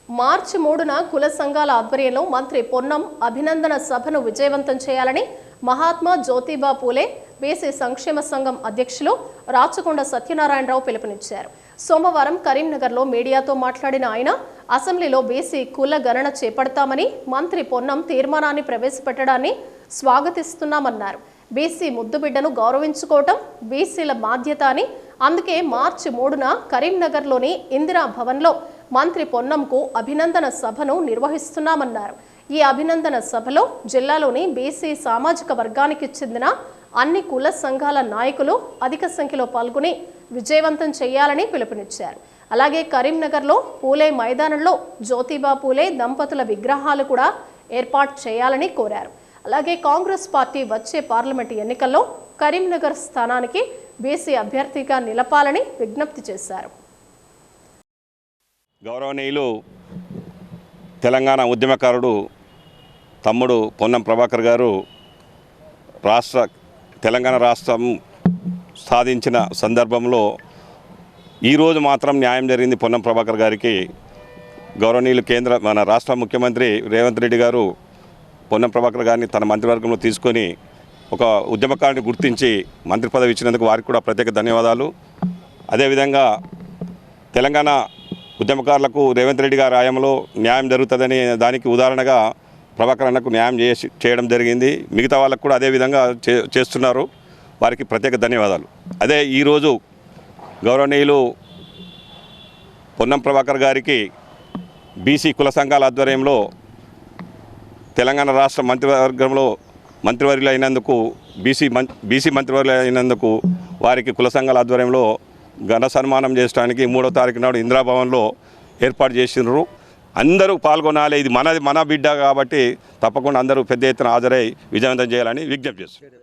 మార్చి 3న కుల సంఘాల ఆధ్వర్యంలో మంత్రి పొన్నం అభినందన సభను విజయవంతం చేయాలని మహాత్మా జ్యోతిబా పూలే బీసీ సంక్షేమ సంఘం అధ్యక్షులు రాచకొండ సత్యనారాయణరావు పిలుపునిచ్చారు. సోమవారం కరీంనగర్లో మీడియాతో మాట్లాడిన ఆయన అసెంబ్లీలో బీసీ కుల గణన చేపడతామని మంత్రి పొన్నం తీర్మానాన్ని ప్రవేశపెట్టడాన్ని స్వాగతిస్తున్నామన్నారు. బీసీ ముద్దుబిడ్డను గౌరవించుకోవటం బీసీల బాధ్యత అని, అందుకే మార్చి 3న కరీంనగర్లోని ఇందిరా భవన్లో మంత్రి పొన్నంకు అభినందన సభను నిర్వహిస్తున్నామన్నారు. ఈ అభినందన సభలో జిల్లాలోని బీసీ సామాజిక వర్గానికి చెందిన అన్ని కుల సంఘాల నాయకులు అధిక సంఖ్యలో పాల్గొని విజయవంతం చేయాలని పిలుపునిచ్చారు. అలాగే కరీంనగర్లో పూలే మైదానంలో జ్యోతిబా పూలే దంపతుల విగ్రహాలు కూడా ఏర్పాటు చేయాలని కోరారు. అలాగే కాంగ్రెస్ పార్టీ వచ్చే పార్లమెంటు ఎన్నికల్లో కరీంనగర్ స్థానానికి బీసీ అభ్యర్థిగా నిలపాలని విజ్ఞప్తి చేశారు. గౌరవనీయులు తెలంగాణ ఉద్యమకారుడు తమ్ముడు పొన్నం ప్రభాకర్ గారు తెలంగాణ రాష్ట్రం సాధించిన సందర్భంలో ఈరోజు మాత్రం న్యాయం జరిగింది. పొన్నం ప్రభాకర్ గారికి గౌరవనీయులు మన రాష్ట్ర ముఖ్యమంత్రి రేవంత్ రెడ్డి గారు పొన్నం ప్రభాకర్ గారిని తన మంత్రివర్గంలో తీసుకొని ఒక ఉద్యమకారుని గుర్తించి మంత్రి పదవి ఇచ్చినందుకు వారికి కూడా ప్రత్యేక ధన్యవాదాలు. అదేవిధంగా తెలంగాణ ఉద్యమకారులకు రేవంత్ రెడ్డి గారి హయాంలో న్యాయం జరుగుతుందని దానికి ఉదాహరణగా ప్రభాకర్ అన్నకు న్యాయం చేయడం జరిగింది. మిగతా వాళ్ళకు కూడా అదేవిధంగా చేస్తున్నారు. వారికి ప్రత్యేక ధన్యవాదాలు. అదే ఈరోజు గౌరవనీయులు పొన్నం ప్రభాకర్ గారికి బీసీ కుల సంఘాల ఆధ్వర్యంలో తెలంగాణ రాష్ట్ర మంత్రివర్గంలో మంత్రివర్యులు అయినందుకు బీసీ మంత్రివర్యులు అయినందుకు వారికి కుల సంఘాల ఆధ్వర్యంలో ఘన సన్మానం చేయడానికి 3వ తారీఖు నాడు ఇందిరాభవన్లో ఏర్పాటు చేసినారు. అందరూ పాల్గొనాలి. ఇది మన బిడ్డ కాబట్టి తప్పకుండా అందరూ పెద్ద ఎత్తున హాజరై విజయవంతం చేయాలని విజ్ఞప్తి చేస్తున్నారు.